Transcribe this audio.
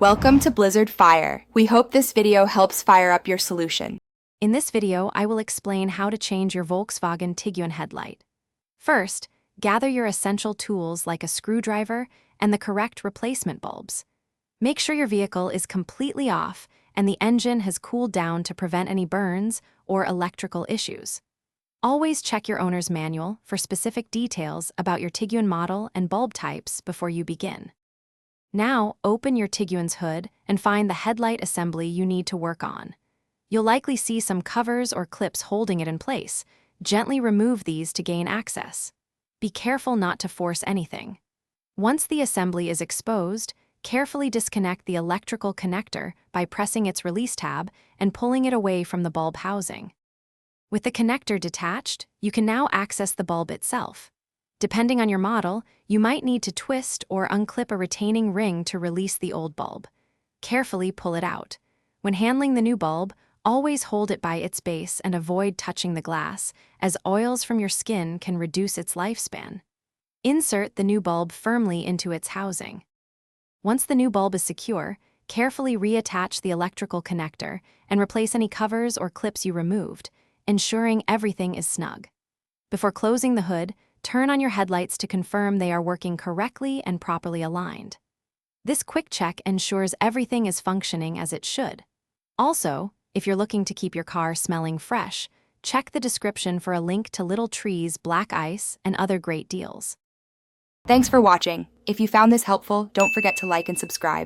Welcome to Blizzard Fire. We hope this video helps fire up your solution. In this video, I will explain how to change your Volkswagen Tiguan headlight. First, gather your essential tools like a screwdriver and the correct replacement bulbs. Make sure your vehicle is completely off and the engine has cooled down to prevent any burns or electrical issues. Always check your owner's manual for specific details about your Tiguan model and bulb types before you begin. Now, open your Tiguan's hood and find the headlight assembly you need to work on. You'll likely see some covers or clips holding it in place. Gently remove these to gain access. Be careful not to force anything. Once the assembly is exposed, carefully disconnect the electrical connector by pressing its release tab and pulling it away from the bulb housing. With the connector detached, you can now access the bulb itself. Depending on your model, you might need to twist or unclip a retaining ring to release the old bulb. Carefully pull it out. When handling the new bulb, always hold it by its base and avoid touching the glass, as oils from your skin can reduce its lifespan. Insert the new bulb firmly into its housing. Once the new bulb is secure, carefully reattach the electrical connector and replace any covers or clips you removed, ensuring everything is snug. Before closing the hood, turn on your headlights to confirm they are working correctly and properly aligned. This quick check ensures everything is functioning as it should. Also, if you're looking to keep your car smelling fresh, check the description for a link to Little Tree's black ice and other great deals. Thanks for watching. If you found this helpful, don't forget to like and subscribe.